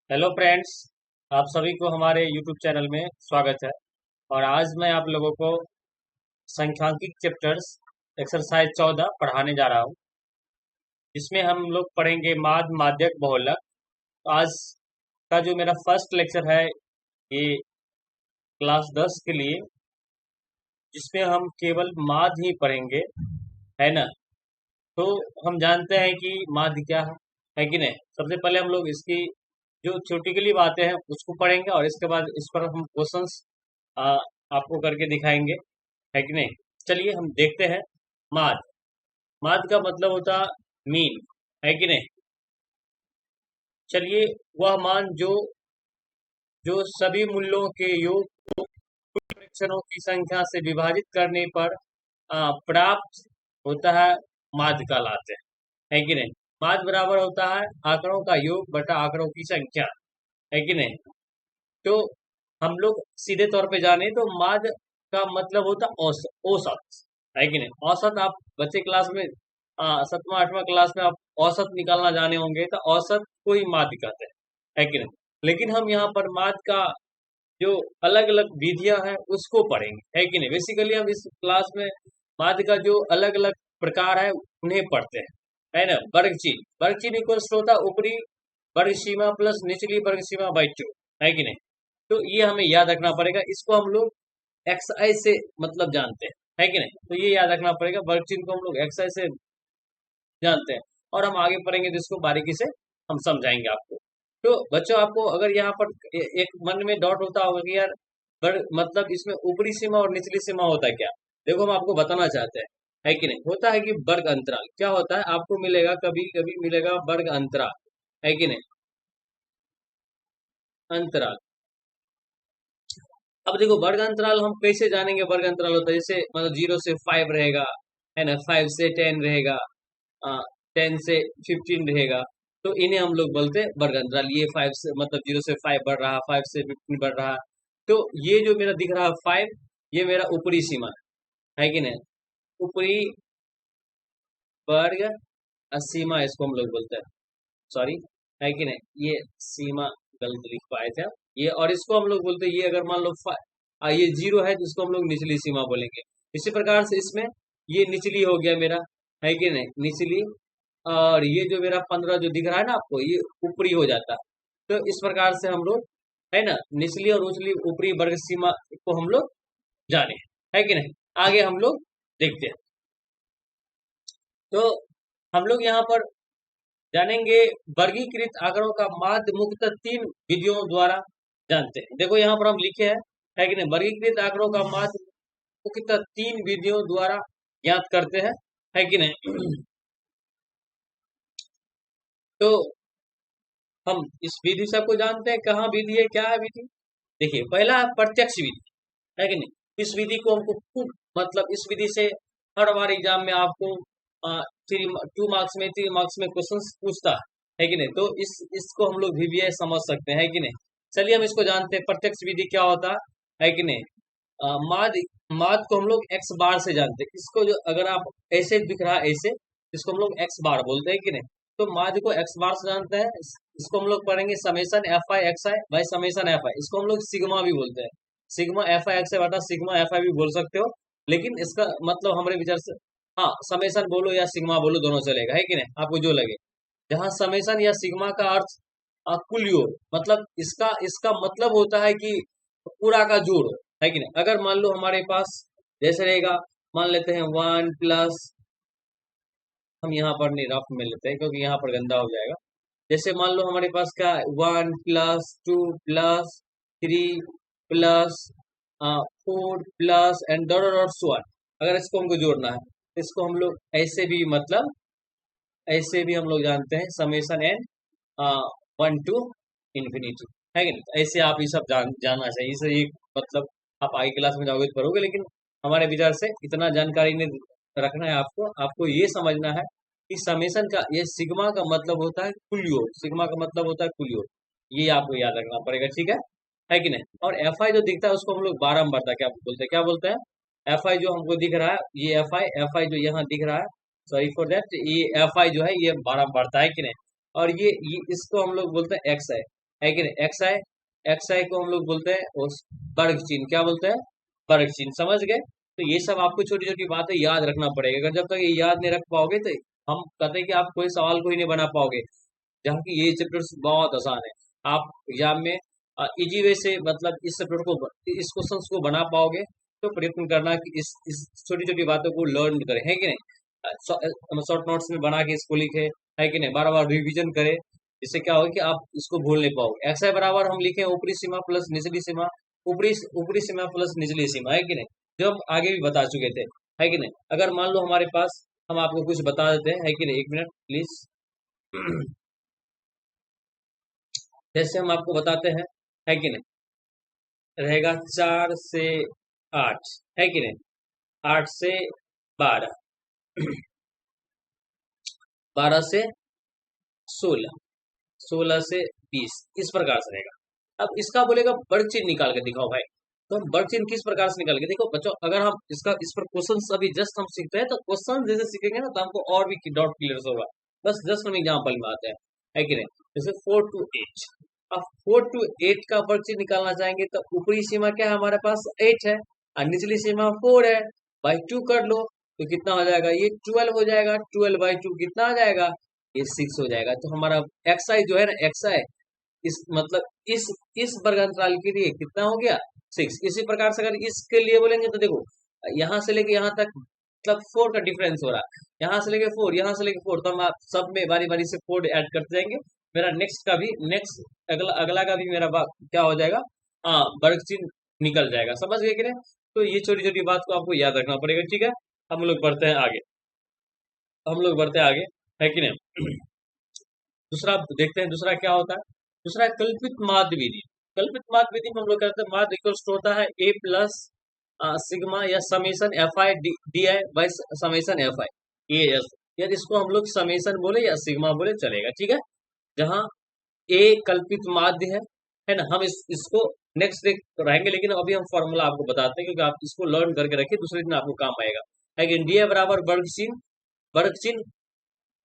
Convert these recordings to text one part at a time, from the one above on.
Hello friends. आप सभी को हमारे यूट्यूब चैनल में स्वागत है। और आज मैं आप लोगों को संख्यांकित चैप्टर्स एक्सरसाइज 14 पढ़ाने जा रहा हूँ। इसमें हम लोग पढ़ेंगे माध्य, माध्यक, बहुलक। तो आज का जो मेरा फर्स्ट लेक्चर है ये क्लास 10 के लिए, जिसमें हम केवल माध्य ही पढ़ेंगे, है ना। तो हम जानते हैं कि माध्य क्या है कि नहीं। सबसे पहले हम लोग इसकी जो थ्योरेटिकली बातें हैं उसको पढ़ेंगे और इसके बाद इस पर हम क्वेश्चंस आपको करके दिखाएंगे, है कि नहीं। चलिए हम देखते हैं। माध्य, माध्य का मतलब होता मीन, है कि नहीं। चलिए, वह मान जो जो सभी मूल्यों के योग को परीक्षणों की संख्या से विभाजित करने पर प्राप्त होता है, माध्य कहलाते हैं, है कि नहीं। माध्य बराबर होता है आंकड़ों का योग बटा आंकड़ों की संख्या, है कि नहीं। तो हम लोग सीधे तौर पे जाने तो माध्य का मतलब होता औसत, औसत, है कि नहीं। औसत आप बच्चे क्लास में 7वां 8वां क्लास में आप औसत निकालना जाने होंगे, तो औसत को ही माध्य कहते हैं, है कि नहीं। लेकिन हम यहाँ पर माध्य का जो अलग अलग विधियां हैं उसको पढ़ेंगे, है कि नहीं। बेसिकली हम इस क्लास में माध्य का जो अलग अलग प्रकार है उन्हें पढ़ते हैं, है ना। वर्ग चिन्ह, वर्ग चिन्ह इक्वल्स होता है ऊपरी वर्ग सीमा प्लस निचली वर्ग सीमा बाई 2, है कि नहीं। तो ये हमें याद रखना पड़ेगा। इसको हम लोग एक्स आई से मतलब जानते हैं, है कि नहीं। तो ये याद रखना पड़ेगा, वर्ग चिन्ह को हम लोग एक्स आई से जानते हैं। और हम आगे पढ़ेंगे तो इसको बारीकी से हम समझाएंगे आपको। तो बच्चों, आपको अगर यहाँ पर एक मन में डाउट होता होगा कि यार वर्ग मतलब इसमें ऊपरी सीमा और निचली सीमा होता है क्या। देखो, हम आपको बताना चाहते हैं, है कि नहीं। होता है कि वर्ग अंतराल क्या होता है, आपको मिलेगा, कभी कभी मिलेगा वर्ग अंतराल, है कि नहीं। अंतराल, अब देखो वर्ग अंतराल हम कैसे जानेंगे। वर्ग अंतराल होता है जैसे मतलब 0 से 5 रहेगा, है ना। 5 से 10 रहेगा, 10 से 15 रहेगा। तो इन्हें हम लोग बोलते हैं वर्ग अंतराल। ये 5 से मतलब 0 से 5 बढ़ रहा, 5 से 15 बढ़ रहा। तो ये जो मेरा दिख रहा है 5, ये मेरा ऊपरी सीमा है कि नहीं। ऊपरी वर्ग सीमा इसको हम लोग बोलते हैं, सॉरी, है कि नहीं। ये सीमा गलत लिख पाए थे ये। और इसको हम लोग बोलते हैं, ये अगर मान लो ये 0 है तो इसको हम लोग निचली सीमा बोलेंगे। इसी प्रकार से इसमें ये निचली हो गया मेरा, है कि नहीं, निचली। और ये जो मेरा 15 जो दिख रहा है ना आपको, ये ऊपरी हो जाता है। तो इस प्रकार से हम लोग, है ना, निचली और उचली ऊपरी वर्ग सीमा को हम लोग जाने, है कि नहीं। आगे हम लोग देखते हैं। तो हम लोग यहाँ पर जानेंगे वर्गीकृत आंकड़ों का माध्य मुख्यतः 3 विधियों द्वारा जानते हैं। देखो यहाँ पर हम लिखे हैं, है कि नहीं। वर्गीकृत आंकड़ों का माध्य मुख्यतः 3 विधियों द्वारा ज्ञात करते हैं, है कि नहीं। तो हम इस विधि सबको जानते हैं, कहाँ विधि है, क्या है विधि। देखिए, पहला है प्रत्यक्ष विधि, है कि नहीं। इस विधि को हमको खूब मतलब इस विधि से हर बार एग्जाम में आपको 2 मार्क्स में 3 मार्क्स में क्वेश्चन पूछता है कि नहीं। तो इसको हम लोग वीवीआई समझ सकते हैं, है कि नहीं। चलिए हम इसको जानते हैं, प्रत्यक्ष विधि क्या होता है कि नहीं। माध्य, माध्य को हम लोग एक्स बार से जानते हैं। इसको जो अगर आप ऐसे दिख रहा है ऐसे, इसको हम लोग एक्स बार बोलते हैं कि नहीं। तो माध्य को एक्स बार से जानते हैं। इसको हम लोग पढ़ेंगे summation F I X I by summation F I. इसको हम लोग सिग्मा भी बोलते हैं। सिग्मा एफ आई एक्स आई बटा सिग्मा एफ आई भी बोल सकते हो, लेकिन इसका मतलब हमारे विचार से, हाँ, समेसन बोलो या सिग्मा बोलो दोनों चलेगा, है कि नहीं, आपको जो लगे। जहाँ समेसन या सिग्मा का अर्थ कुल योग, मतलब इसका इसका मतलब होता है कि पूरा का जोड़, है कि नहीं। अगर मान लो हमारे पास जैसे रहेगा, मान लेते हैं 1 प्लस, हम यहाँ पर नहीं रफ में लेते हैं क्योंकि यहाँ पर गंदा हो जाएगा। जैसे मान लो हमारे पास क्या है, 1 plus 2 plus 3 plus 4 plus and dot so on. अगर इसको हमको जोड़ना है तो इसको हम लोग ऐसे भी मतलब ऐसे भी हम लोग जानते हैं, समेसन एन 1 टू इन्फिनिटी, है कि नहीं। ऐसे आप ये सब जानना चाहिए। इसे ये मतलब आप आगे क्लास में जाओगे तो पढ़ोगे, लेकिन हमारे विचार से इतना जानकारी नहीं रखना है आपको। आपको ये समझना है कि समेसन का ये सिग्मा का मतलब होता है कुल योग, सिग्मा का मतलब होता है कुल योग। ये आपको याद रखना पड़ेगा, ठीक है कि नहीं। और एफ आई जो दिखता है उसको हम लोग बारंबारता क्या बोलते हैं। एफ आई जो हमको दिख रहा है, ये एफ आई जो यहाँ दिख रहा है, सॉरी फॉर दैट, ये एफ आई जो है ये बारंबारता, है कि नहीं। और ये इसको हम लोग बोलते हैं एक्स आई। है कि नहीं। एक्स आई को हम लोग बोलते हैं उस वर्ग चिन्ह, क्या बोलते हैं, वर्ग चिन्ह, समझ गए। तो ये सब आपको छोटी छोटी बातें याद रखना पड़ेगा, अगर जब तक ये याद नहीं रख पाओगे तो हम कहते हैं कि आप कोई सवाल को ही नहीं बना पाओगे, जहाँ की ये चैप्टर्स बहुत आसान है। आप एग्जाम में इजी वे से मतलब इस चैप्टर को, इस क्वेश्चंस को बना पाओगे, तो प्रयत्न करना कि इस छोटी छोटी बातों को लर्न करें, है कि नहीं। शॉर्ट नोट्स में बना के इसको लिखे, है कि नहीं, बार बार रिविजन करें, इससे क्या होगा कि आप इसको भूल नहीं पाओगे। एक्स आई बराबर हम लिखे ऊपरी सीमा प्लस निचली सीमा, ऊपरी ऊपरी सीमा प्लस निचली सीमा, है कि नहीं, जो हम आगे भी बता चुके थे, है कि नहीं। अगर मान लो हमारे पास, हम आपको कुछ बता देते हैं, है कि नहीं, एक मिनट प्लीज। जैसे हम आपको बताते हैं, है कि नहीं, रहेगा 4 से 8, है कि नहीं, 8 से 12, 12 से 16, 16 से 20, इस प्रकार से रहेगा। अब इसका बोलेगा वर्ग चिन्ह निकाल के दिखाओ भाई, तो हम वर्ग चिन्ह किस प्रकार से निकाल के देखो बच्चों, अगर हम इस पर क्वेश्चन अभी जस्ट हम सीखते हैं, तो क्वेश्चन जैसे सीखेंगे ना तो हमको और भी डाउट क्लियर होगा। बस जस्ट हम एग्जाम्पल में आते हैं, है कि नहीं। जैसे 4 to 8, अब 4 to 8 का वर्ग चिन्ह निकालना चाहेंगे तो ऊपरी सीमा क्या है हमारे पास 8 है, और निचली सीमा 4 है, बाई 2 कर लो तो कितना हो जाएगा, ये 12 हो जाएगा, 12/2 कितना आ जाएगा, ये 6 हो जाएगा। तो हमारा एक्स आई जो है ना, एक्स आई इस मतलब इस वर्ग अंतराल के लिए कितना हो गया, 6। इसी प्रकार से अगर इसके लिए बोलेंगे तो देखो, यहाँ से लेके यहाँ तक मतलब 4 का डिफरेंस हो रहा है, यहाँ से लेके 4, यहाँ से लेके 4, तो हम आप सब में बारी बारी से 4 ऐड करते जाएंगे। मेरा नेक्स्ट का भी, नेक्स्ट अगला अगला का भी मेरा क्या हो जाएगा, हाँ, वर्ग चिन्ह निकल जाएगा, समझ गए कि नहीं। तो ये छोटी छोटी बात को आपको याद रखना पड़ेगा, ठीक है। हम लोग बढ़ते हैं आगे, हम लोग बढ़ते हैं आगे, है कि नहीं। दूसरा देखते हैं, दूसरा क्या होता है, दूसरा है कल्पित माध्य विधि। कल्पित माध्य विधि में हम लोग कहते हैं माध्य इक्वल्स टू होता है ए प्लस सिग्मा या summation F I D I by summation F I A S, यदि इसको हम लोग समेशन बोले या सिग्मा बोले चलेगा, ठीक है। जहाँ ए कल्पित माध्य है ना, हम इसको नेक्स्ट देख रहेंगे, लेकिन अभी हम फॉर्मूला आपको बताते हैं, क्योंकि आप इसको लर्न करके रखिए, दूसरे दिन आपको काम आएगा। है डी ए बराबर वर्ग चिन्ह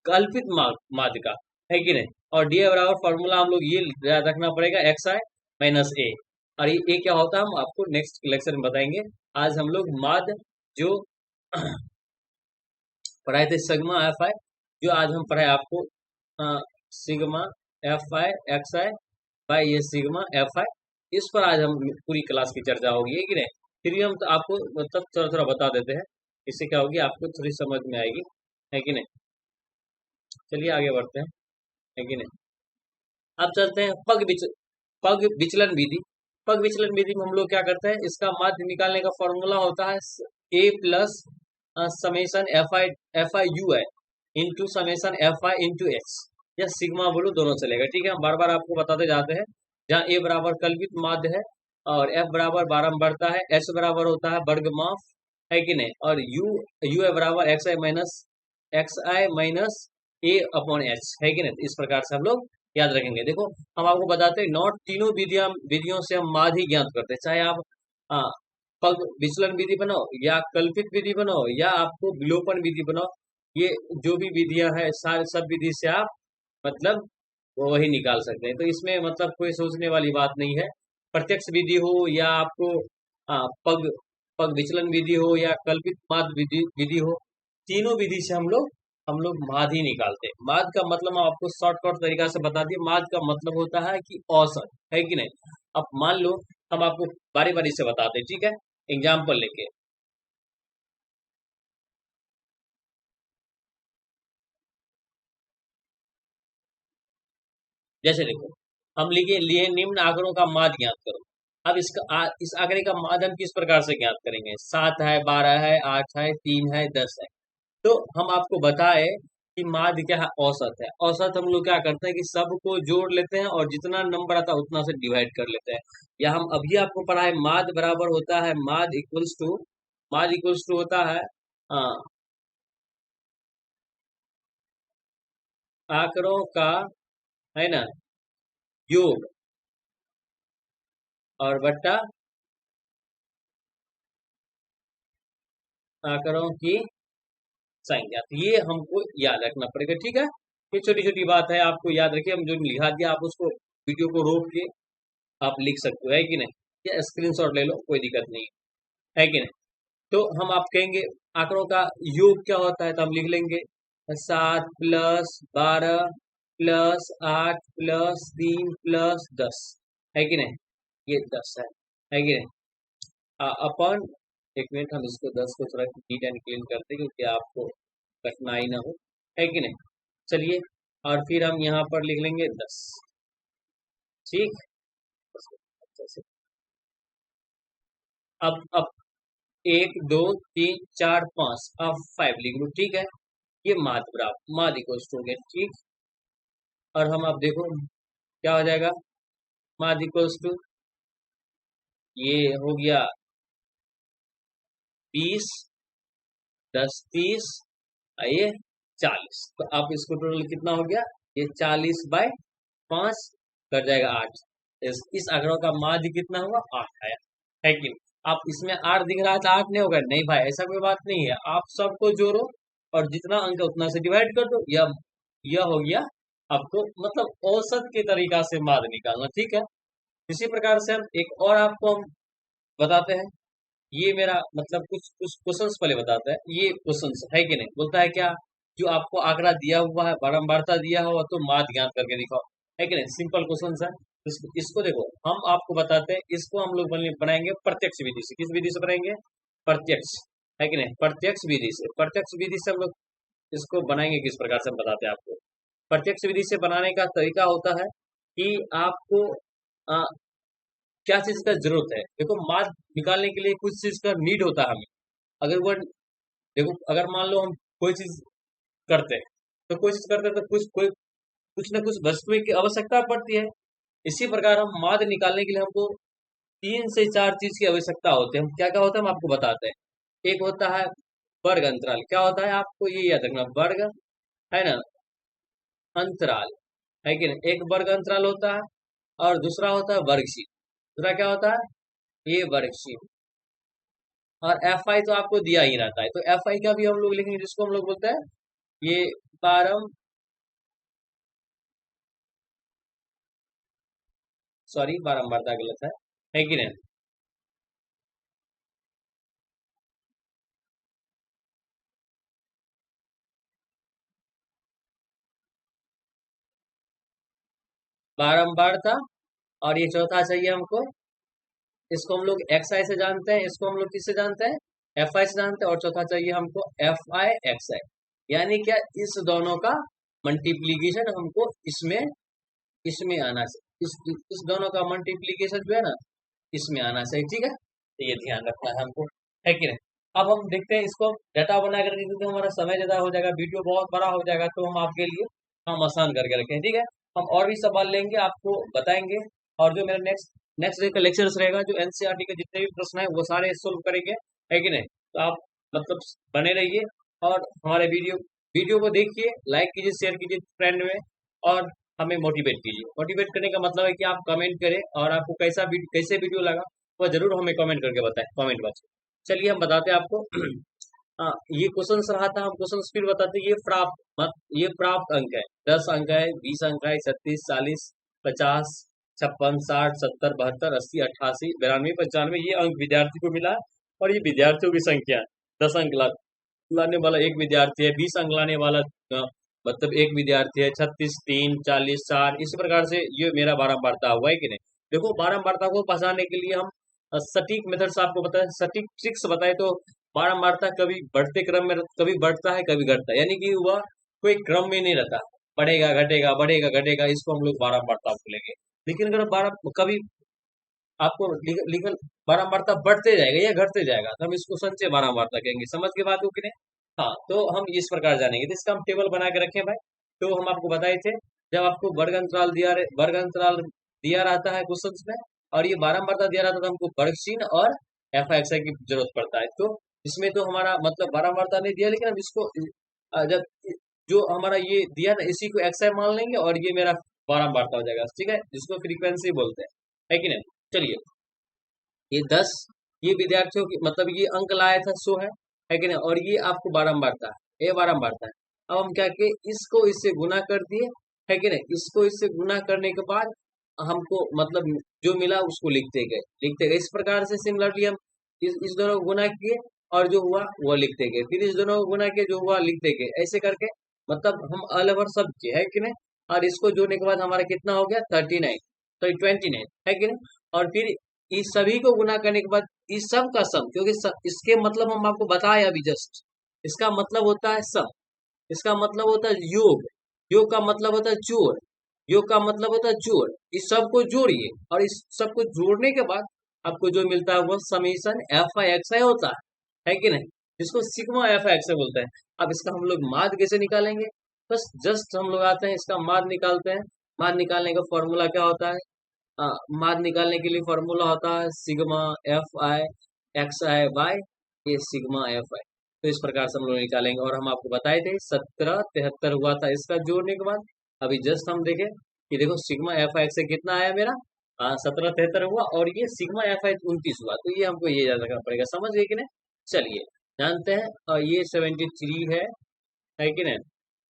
कल्पित माध्य का, है कि नहीं। और डी बराबर फॉर्मूला हम लोग ये याद रखना पड़ेगा, एक्स आई माइनस ए। और ये क्या होता है हम आपको नेक्स्ट लेक्चर में बताएंगे। आज हम लोग माध्य जो पढ़ाए थे सिग्मा एफ आई, जो आज हम पढ़ाए आपको sigma F I X I by ये सिग्मा एफ आई, इस पर आज हम पूरी क्लास की चर्चा होगी, है कि नहीं। फिर भी हम तो आपको मतलब थोड़ा थोड़ा बता देते हैं, इससे क्या होगी आपको थोड़ी समझ में आएगी, है कि नहीं। चलिए आगे बढ़ते हैं, है कि नहीं। अब चलते हैं पग विचलन विधि। पग विचलन विधि में हम लोग क्या करते हैं, इसका माध्य निकालने का फॉर्मूला होता है A plus summation F I U है into summation F I into X, या सिग्मा बोलो दोनों चलेगा, ठीक है। हम बार बार आपको बताते जाते हैं, जहाँ ए बराबर कल्पित माध्य है और एफ बराबर बारम बढ़ता है, एच बराबर होता है वर्ग माफ, है कि नहीं, और यू है बराबर एक्स आई माइनस ए अपॉन एच, है कि नहीं। तो इस प्रकार से हम लोग याद रखेंगे। देखो हम आपको बताते हैं, नॉट तीनों विधियों से हम माध्य ज्ञात करते हैं, चाहे आप पग विचलन विधि बनाओ या कल्पित विधि बनाओ या आपको विलोपन विधि बनाओ, ये जो भी विधियां हैं सारे सब विधि से आप मतलब वो वही निकाल सकते हैं। तो इसमें मतलब कोई सोचने वाली बात नहीं है, प्रत्यक्ष विधि हो या आपको पग पग विचलन विधि हो या कल्पित माध्य विधि हो, तीनों विधि से हम लोग माध्य ही निकालते हैं। माध्य का मतलब हम आपको शॉर्टकट तरीका से बता दिए, माध्य का मतलब होता है कि औसत, है कि नहीं। अब मान लो हम आपको बारी बारी से बताते हैं, ठीक है, एग्जाम्पल लेके। जैसे देखो हम लिखे लिए निम्न आंकड़ों का माध्य ज्ञात करो। अब इस आंकड़े का माध्य हम किस प्रकार से ज्ञात करेंगे, 7 है, 12 है, 8 है, 3 है, 10 है। तो हम आपको बताए कि माध्य क्या है, औसत है। औसत हम लोग क्या करते हैं कि सबको जोड़ लेते हैं और जितना नंबर आता है उतना से डिवाइड कर लेते हैं। या हम अभी आपको पढ़ा है माध्य बराबर होता है माध्य इक्वल्स टू होता है आंकड़ों का, है ना, योग और बट्टा आंकड़ों की संख्या। तो ये हमको याद रखना पड़ेगा, ठीक है। ये छोटी छोटी बात है, आपको याद रखिए, हम जो लिखा दिया आप उसको वीडियो को रोक के आप लिख सकते हो, है कि नहीं, या स्क्रीनशॉट ले लो, कोई दिक्कत नहीं है कि नहीं। तो हम आप कहेंगे आंकड़ों का योग क्या होता है, तो हम लिख लेंगे 7 + 12 + 8 + 3 + 10, है कि नहीं, ये 10 है कि नहीं। अपन एक मिनट, हम इसको 10 को थोड़ा नीट एंड क्लीन करते हैं क्योंकि आपको कठिनाई ना हो, है कि नहीं। चलिए, और फिर हम यहाँ पर लिख लेंगे 10, ठीक। अच्छे से। अब 1 2 3 4 5, अब 5 लिख लो, ठीक है। ये माध्य बराबर माध्य इक्वल्स टू हो गया, ठीक। और हम अब देखो क्या हो जाएगा, माध्य इक्वल्स टू ये हो गया 20 10 30, ये 40। तो आप इसको टोटल कितना हो गया, ये 40/5 कर जाएगा 8। इस आंकड़ों का माध्य कितना हुआ, 8 आया, है कि नहीं। आप इसमें 8 दिख रहा है तो 8 नहीं होगा, नहीं भाई, ऐसा कोई बात नहीं है। आप सबको जोड़ो और जितना अंक है उतना से डिवाइड कर दो, यह हो गया आपको मतलब औसत के तरीका से माध्य निकालना, ठीक है। इसी प्रकार से हम एक और आपको हम बताते हैं। ये मेरा मतलब कुछ कुछ क्वेश्चंस पहले बताता है, ये क्वेश्चंस है कि नहीं, बोलता है क्या, जो आपको आंकड़ा दिया हुआ है, बारंबारता दिया हुआ तो माध्य ज्ञात करके दिखाओ, है कि नहीं। सिंपल क्वेश्चन है। इसको देखो, हम आपको बताते हैं, इसको हम लोग बनाएंगे प्रत्यक्ष विधि से। किस विधि से बनाएंगे, प्रत्यक्ष, है कि नहीं, प्रत्यक्ष विधि से। प्रत्यक्ष विधि से हम लोग इसको बनाएंगे किस प्रकार से, हम बताते हैं आपको। प्रत्यक्ष विधि से बनाने का तरीका होता है कि आपको क्या चीज का जरूरत है। देखो, मार्क निकालने के लिए कुछ चीज का नीड होता है हमें। अगर वो देखो, अगर मान लो हम कोई चीज करते हैं, तो कोई चीज करते हैं तो कुछ ना कुछ वस्तुएं की आवश्यकता पड़ती है। इसी प्रकार हम माध्य निकालने के लिए हमको 3 से 4 चीज की आवश्यकता होती है। हम क्या क्या होता है हम आपको बताते हैं। एक होता है वर्ग अंतराल। क्या होता है, आपको ये याद रखना, वर्ग है ना, अंतराल, है कि नहीं। एक वर्ग अंतराल होता है और दूसरा होता है वर्गशीट। दूसरा क्या होता है, ये वर्गशीट। और एफ आई तो आपको दिया ही रहता है, तो एफ आई का भी हम लोग लिखेंगे, जिसको हम लोग बोलते हैं ये बारम सॉरी बारंबारता गलत है कि नहीं। बारंबारता, और ये चौथा चाहिए हमको, इसको हम लोग एक्स आई से जानते हैं, इसको हम लोग किससे जानते हैं, एफ आई से जानते हैं। और चौथा चाहिए हमको एफ आई एक्स आई, यानी क्या, इस दोनों का मल्टीप्लीकेशन हमको इसमें इसमें आना चाहिए। इस दोनों का मल्टीप्लीकेशन जो है ना, इसमें आना चाहिए, ठीक है। तो ये ध्यान रखना है हमको, है कि नहीं। अब हम देखते हैं इसको डाटा बना कर, क्योंकि हमारा समय ज्यादा हो जाएगा, वीडियो बहुत बड़ा हो जाएगा, तो हम आपके लिए हम आसान करके रखें, ठीक है। हम और भी सवाल लेंगे, आपको बताएंगे। और जो मेरा नेक्स्ट नेक्स्ट डे का लेक्चर्स रहेगा, जो एनसीईआरटी के जितने भी प्रश्न है वो सारे सोल्व करेंगे, है कि नहीं। तो आप मतलब बने रहिए और हमारे वीडियो को देखिए, लाइक कीजिए, शेयर कीजिए फ्रेंड में, और हमें मोटिवेट कीजिए। मोटिवेट करने का मतलब है कि आप कमेंट करें, और आपको कैसे वीडियो लगा वो जरूर हमें कमेंट करके बताएं कमेंट बॉक्स में। चलिए हम बताते हैं आपको। हाँ, ये क्वेश्चन रहा था, हम क्वेश्चन फिर बताते हैं। ये प्राप्त अंक है, 10 अंक है, 20 अंक है, 36 40 50 56 60 70 72 80 88 92 95, ये अंक विद्यार्थी को मिला है। और ये विद्यार्थियों की संख्या है। 10 अंक लाने वाला एक विद्यार्थी है, 20 अंक लाने वाला मतलब एक विद्यार्थी है, 36 3 40 4, इसी प्रकार से ये मेरा बारंबारता हुआ, है कि नहीं। देखो, बारंबारता को पहचानने के लिए हम सटीक मेथड से आपको बताए, सटीक ट्रिक्स बताए, तो बारंबारता कभी बढ़ते क्रम में कभी बढ़ता है कभी घटता है, यानी कि वह कोई क्रम में नहीं रहता, बढ़ेगा घटेगा बढ़ेगा घटेगा, इसको हम लोग बारंबारता बोलेंगे। लेकिन अगर बारह कभी आपको लीगल बारंबारता बढ़ते जाएगा या घटते जाएगा, तो हम इसको संचय बारंबारता कहेंगे। समझ के बात हो कि नहीं। हाँ, तो हम इस प्रकार जानेंगे, तो इसका हम टेबल बना के रखें भाई। तो हम आपको बताए थे, जब आपको वर्ग अंतराल दिया रहता है क्वेश्चन में, और ये बारंबारता दिया रहता है, तो हमको वर्ग चिन्ह और एफ एक्स आई की जरूरत पड़ता है। तो इसमें तो हमारा मतलब बारंबारता नहीं दिया, लेकिन हम इसको जब जो हमारा ये दिया ना, इसी को एक्स आई मान लेंगे, और ये मेरा बारंबारता हो जाएगा, ठीक है, जिसको फ्रीक्वेंसी बोलते हैं, है कि नहीं। चलिए, ये 10 ये विद्यार्थियों की मतलब ये अंक लाया था, 100 है कि नहीं। और ये आपको बारंबारता है, ये बारंबारता है। अब हम क्या किए, इसको इससे गुना कर दिए, है कि नहीं। इसको इससे गुना करने के बाद हमको मतलब जो मिला उसको लिखते गए इस प्रकार से सिमिलरली हम इस दोनों को गुना किए और जो हुआ वो लिखते गए, फिर इस दोनों को गुना किए जो हुआ लिखते गए, ऐसे करके मतलब हम ऑल ओवर सब किए है कि नहीं। और इसको जोड़ने के बाद हमारा कितना हो गया 39, तो 29 है कि नहीं। और फिर इस सभी को गुना करने के बाद इस सब का सम, क्योंकि इसके मतलब हम आपको बताया अभी जस्ट, इसका मतलब होता है सम, इसका मतलब होता है योग, योग का मतलब होता है जोड़, योग का मतलब होता है जोड़। इस सब को जोड़िए और इस सब को जोड़ने के बाद आपको जो मिलता है वो समीशन एफ आई एक्स आई होता है कि नहीं, जिसको सिग्मा एफ आई एक्स आई बोलते हैं। अब इसका हम लोग माद कैसे निकालेंगे, बस जस्ट हम लोग आते हैं इसका माद निकालते हैं। माद निकालने का फॉर्मूला क्या होता है, माद निकालने के लिए फॉर्मूला होता है sigma F I X I by ये सिग्मा एफ आई। तो इस प्रकार से हम लोग निकालेंगे और हम आपको बताए थे 1773 हुआ था इसका जोड़ने के बाद। अभी जस्ट हम देखें कि देखो सिग्मा एफ आई से कितना आया मेरा 1773 हुआ और ये सिग्मा एफ आई 29 हुआ, तो ये हमको ये याद रखना पड़ेगा, समझ गए कि नहीं। चलिए जानते हैं और ये 73 है कि नहीं।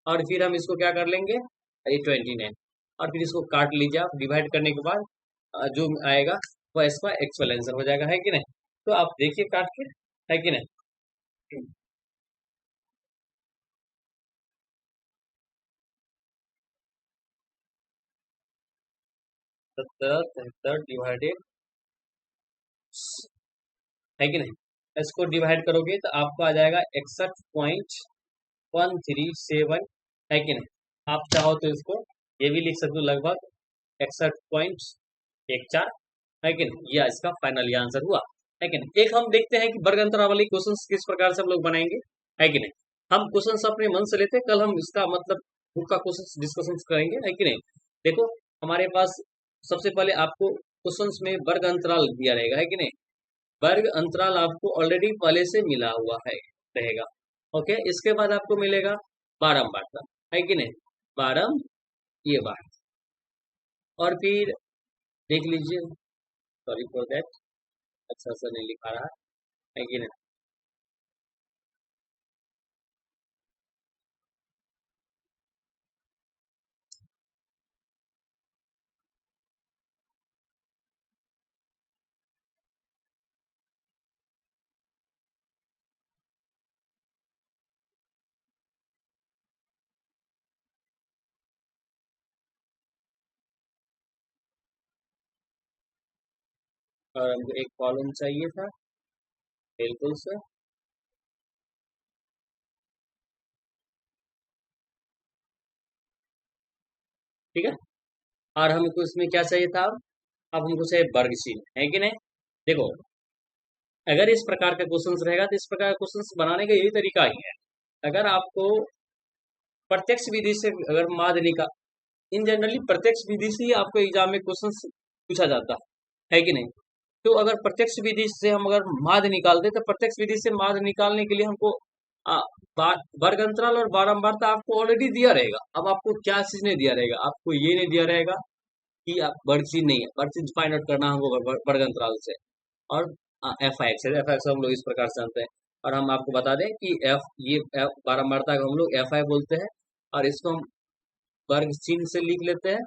और फिर हम इसको क्या कर लेंगे ये 29 और फिर इसको काट लीजिए आप, डिवाइड करने के बाद जो आएगा वह इसका एक्चुअल आंसर हो जाएगा, है कि नहीं। तो आप देखिए काट के, है कि नहीं। 1773 डिवाइडेड, है कि नहीं। इसको डिवाइड करोगे तो आपको आ जाएगा 61.137, है कि नहीं। आप चाहो तो इसको ये भी लिख सकते हो लगभग 61.14, है कि नहीं। यह इसका फाइनल आंसर हुआ, है कि नहीं। एक हम देखते हैं कि वर्ग अंतराल वाले क्वेश्चन किस प्रकार से हम लोग बनाएंगे, है कि नहीं। हम क्वेश्चन अपने मन से लेते हैं, कल हम इसका मतलब बुक का क्वेश्चन डिस्कशन करेंगे, है कि नहीं। देखो हमारे पास सबसे पहले आपको क्वेश्चंस में वर्ग अंतराल दिया रहेगा, है कि नहीं। वर्ग अंतराल आपको ऑलरेडी पहले से मिला हुआ है रहेगा, ओके। इसके बाद आपको मिलेगा बारंबारता, है कि नहीं, बारम ये बार। और फिर देख लीजिए, सॉरी फॉर दैट, अच्छा सा नहीं लिखा रहा है कि नहीं। और हमको एक कॉलम चाहिए था, बिल्कुल सर, ठीक है। और हमको इसमें क्या चाहिए था, अब हमको चाहिए वर्ग चिन्ह, है कि नहीं। देखो अगर इस प्रकार का क्वेश्चन रहेगा तो इस प्रकार का क्वेश्चन बनाने का यही तरीका ही है। अगर आपको प्रत्यक्ष विधि से अगर माध्यमिक का इन जनरली प्रत्यक्ष विधि से ही आपको एग्जाम में क्वेश्चन पूछा जाता है कि नहीं। तो अगर प्रत्यक्ष विधि से हम अगर माध्य निकालते तो प्रत्यक्ष विधि से माध्य निकालने के लिए हमको वर्ग अंतराल और बारंबारता आपको ऑलरेडी दिया रहेगा। अब आपको क्या चीज नहीं दिया रहेगा, आपको ये नहीं दिया रहेगा कि आप वर्ग चिन्ह नहीं है, वर्ग चिन्ह फाइंड आउट करना हमको वर्ग अंतराल से। और एफ एक्स हम लोग इस प्रकार से जानते हैं। और हम आपको बता दें कि एफ ये बारंबारता को हम लोग एफ आई बोलते हैं और इसको हम वर्ग चिन्ह से लिख लेते हैं।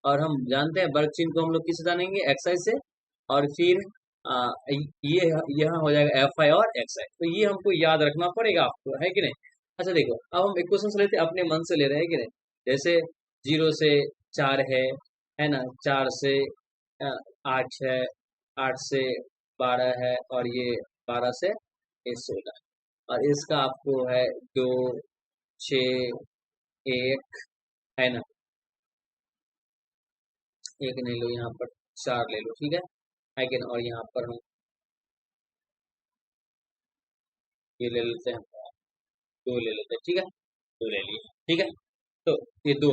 और हम जानते हैं वर्ग चिन्ह को हम लोग किससे जानेंगे, एक्स आई से। और फिर आ, ये यहाँ हो जाएगा एफ आई और एक्स आई, तो ये हमको याद रखना पड़ेगा आपको, है कि नहीं। अच्छा देखो अब हम एक क्वेश्चन लेते हैं, अपने मन से ले रहे हैं कि नहीं। जैसे 0 से 4 है ना, 4 से 8 है, 8 से 12 है और ये 12 से 16, और इसका आपको है 2, 6, 1, है ना। एक नहीं लो, यहाँ पर 4 ले लो, ठीक है कि ना। और यहाँ पर हम ये ले लेते हैं, 2 ले लेते हैं, ठीक है, 2 ले लिए, ठीक है। तो ये 2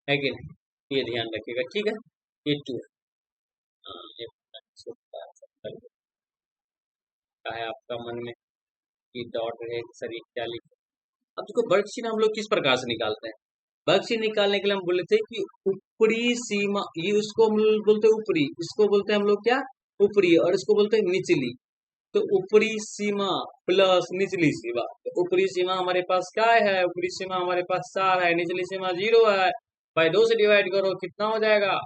है कि नहीं, ये ध्यान रखिएगा, ठीक है। ये 2 है, हाँ, ये क्या है आपका मन में कि डॉट है सर ये क्या लिखे। अब देखो वर्ग चिन्ह हम लोग किस प्रकार से निकालते हैं। वर्ग चिन्ह निकालने के लिए हम बोले थे कि ऊपरी सीमा, ये उसको हम लोग बोलते हैं ऊपरी, इसको बोलते हैं हम लोग क्या, ऊपरी, और इसको बोलते हैं निचली। तो ऊपरी सीमा प्लस निचली सीमा, तो ऊपरी सीमा हमारे पास क्या है, ऊपरी सीमा हमारे पास 4 है, निचली सीमा 0 है। भाई 2 से डिवाइड करो कितना हो जाएगा,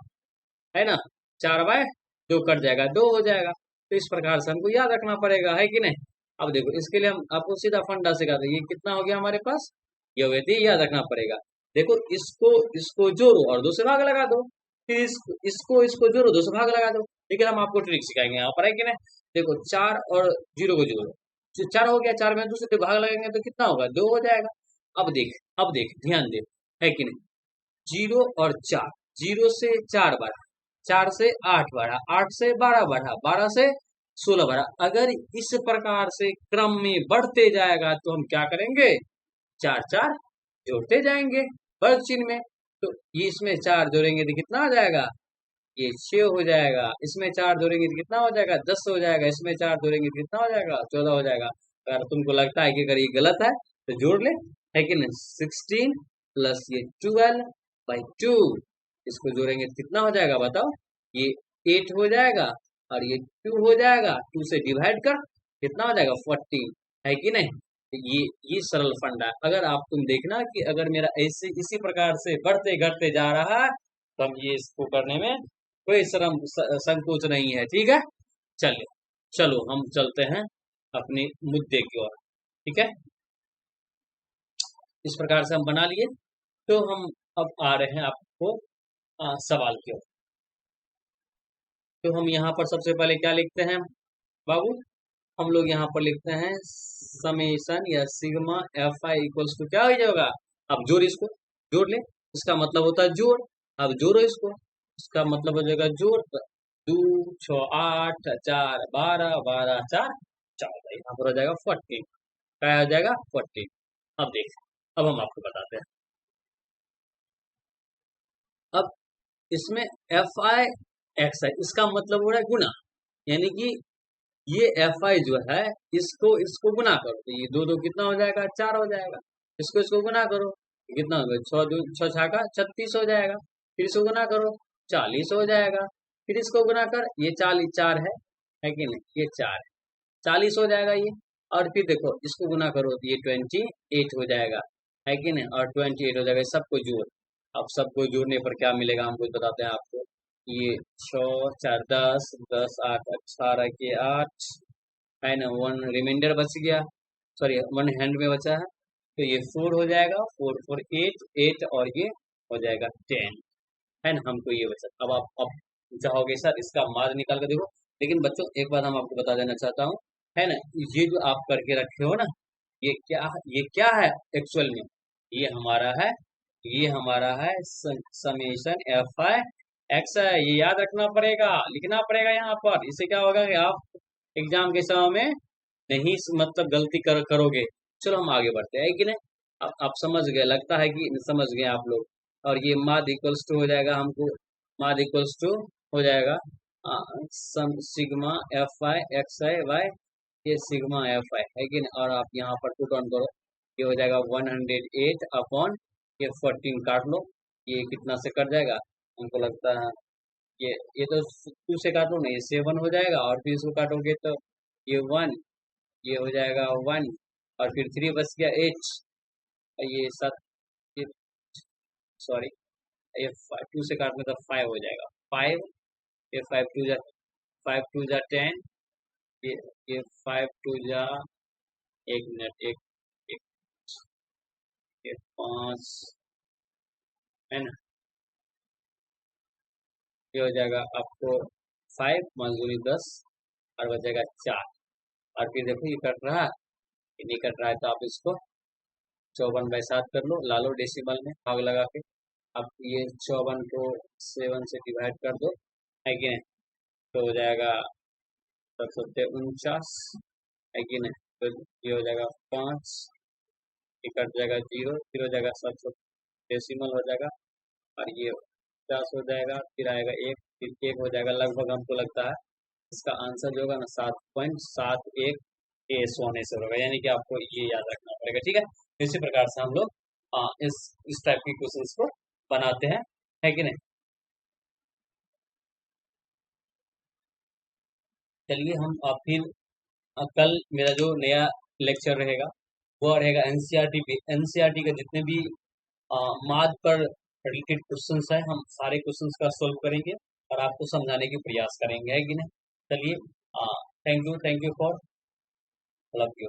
है ना, 4/2 कट जाएगा, 2 हो जाएगा। तो इस प्रकार से हमको याद रखना पड़ेगा, है कि नहीं। अब देखो इसके लिए हम आपको सीधा फंडा सिखाते हैं। ये कितना हो गया हमारे पास, ये हो गया, तो ये याद रखना पड़ेगा। देखो इसको इसको जोड़ो और 2 से भाग लगा दो, फिर इसको जोड़ो, 2 से भाग लगा दो। लेकिन हम आपको ट्रिक सिखाएंगे यहाँ पर, है कि नहीं। देखो 4 और 0 को जोड़ो, जो 4 हो गया, 4 में 2 से भाग लगाएंगे तो कितना होगा, 2 हो जाएगा। अब देख ध्यान दे, है कि नहीं। 0 और 4, 0 से 4 बढ़ा, 4 से 8 बढ़ा, 8 से 12 बढ़ा, 12 से 16 बढ़ा। अगर इस प्रकार से क्रम में बढ़ते जाएगा तो हम क्या करेंगे, 4 4 जोड़ते जाएंगे वर्ग चिन्ह में। तो ये इसमें 4 जोड़ेंगे तो कितना आ जाएगा, ये 6 हो जाएगा। इसमें 4 जोड़ेंगे तो कितना हो जाएगा, 10 हो जाएगा। इसमें 4 जोड़ेंगे तो कितना हो जाएगा, 14 हो जाएगा। अगर तुमको लगता है कि अगर ये गलत है तो जोड़ ले, है कि नहीं। 16 प्लस ये 12/2, इसको जोड़ेंगे तो कितना हो जाएगा बताओ, ये 8 हो जाएगा और ये 2 हो जाएगा। 2 से डिवाइड कर कितना हो जाएगा, 14, है कि नहीं। तो ये सरल फंडा है। अगर आप तुम देखना कि अगर मेरा ऐसे इसी प्रकार से बढ़ते घटते जा रहा है तो हम ये इसको करने में कोई संकोच नहीं है, ठीक है। चलिए, चलो हम चलते हैं अपने मुद्दे की ओर, ठीक है। इस प्रकार से हम बना लिए। तो हम अब आ रहे हैं आपको सवाल की ओर। तो हम यहाँ पर सबसे पहले क्या लिखते हैं बाबू, हम लोग यहाँ पर लिखते हैं समेशन या sigma F I equals to क्या हो जाएगा। अब जोड़, इसको जोड़ ले, इसका मतलब होता है जोड़। अब जोड़ो इसको, इसका मतलब हो जाएगा जोड़। 2 6 8 4 12 12 4 14, यहाँ पर हो जाएगा 14। क्या हो जाएगा, 14। अब देख, अब हम आपको बताते हैं। अब इसमें एफ आई एक्स आई, इसका मतलब हो रहा है गुना, यानी कि ये एफ आई जो है इसको इसको गुना करो तो ये 2 2 कितना हो जाएगा, 4 हो जाएगा। इसको गुना करो कितना होगा, 6 6 का 36 हो जाएगा। फिर इसको गुना करो 40 हो जाएगा। फिर इसको गुना कर, ये 40 4 है कि नहीं, ये 4 है, 40 हो जाएगा ये। और फिर देखो इसको गुना करो तो ये 28 हो जाएगा, है कि नहीं। और 28 हो जाएगा, सबको जोड़। अब सबको जोड़ने पर क्या मिलेगा हमको बताते हैं आपको। ये 6 4 10 10 8 18 के 8, है ना। 1 रिमाइंडर बच गया, सॉरी 1 हैंड में बचा है। तो ये 4 हो जाएगा, 4 4 8 8 और ये हो जाएगा 10, है ना। हमको ये बचा। अब आप अब चाहोगे सर इसका मार्ग निकाल कर देखो, लेकिन बच्चों एक बात हम आपको बता देना चाहता हूँ, है ना। ये जो आप करके रखे हो ना, ये क्या है एक्चुअल में, ये हमारा है ये हमारा है समेशन एफ आई एक्स है। ये याद रखना पड़ेगा, लिखना पड़ेगा यहाँ पर। इससे क्या होगा कि आप एग्जाम के समय में नहीं मतलब गलती करोगे। चलो हम आगे बढ़ते हैं, कि नहीं। अब आप समझ गए, लगता है कि समझ गए आप लोग। और ये माद इक्वल्स टू हो जाएगा, हमको माद इक्वल्स टू हो जाएगा sigma F I X I Y, ये सिग्मा एफ आई है कि नहीं। और आप यहाँ पर पुट ऑन करो, ये हो जाएगा 108 अपॉन ये 14 काट लो, ये कितना से कट जाएगा हमको लगता है, ये तो 2 से काटो ना, ये 7 हो जाएगा। और फिर इसको काटोगे तो ये 1, ये हो जाएगा 1, और फिर 3 बच गया 8, ये 7, ये सॉरी, ये 2 से काटने तो 5 हो जाएगा 5, ये 5 2 जा 10, ये ये 5 2 जा, एक मिनट, एक एक ये 5, है ना। ये हो जाएगा आपको 5 मजदूरी 10 और बचेगा 4। और फिर देखो ये कट रहा है, ये नहीं कट रहा है, तो आप इसको 54/7 कर लो, ला लो डेसिमल में भाग लगा के। अब ये 54 को 7 से डिवाइड कर दो, है कि नहीं। तो हो जाएगा 749, है कि नहीं। तो ये हो जाएगा 5, ये कट जाएगा 0, फिर हो जाएगा 700 डेसिमल हो जाएगा, और ये 50 हो जाएगा, फिर आएगा 1, फिर 1 हो जाएगा। लगभग हमको लगता है इसका आंसर जो होगा ना 7.71 एस होने से होगा, यानी कि आपको ये याद रखना पड़ेगा, ठीक है। इसी प्रकार से हम लोग इस टाइप के क्वेश्चंस को बनाते हैं, है कि नहीं। चलिए हम फिर कल मेरा जो नया लेक्चर रहेगा वो रहेगा एनसीईआरटी पे। एनसीईआरटी का जितने भी माद पर रिलेटेड क्वेश्चंस है, हम सारे क्वेश्चंस का सॉल्व करेंगे और आपको समझाने की प्रयास करेंगे, है कि नहीं? चलिए, thank you for love you.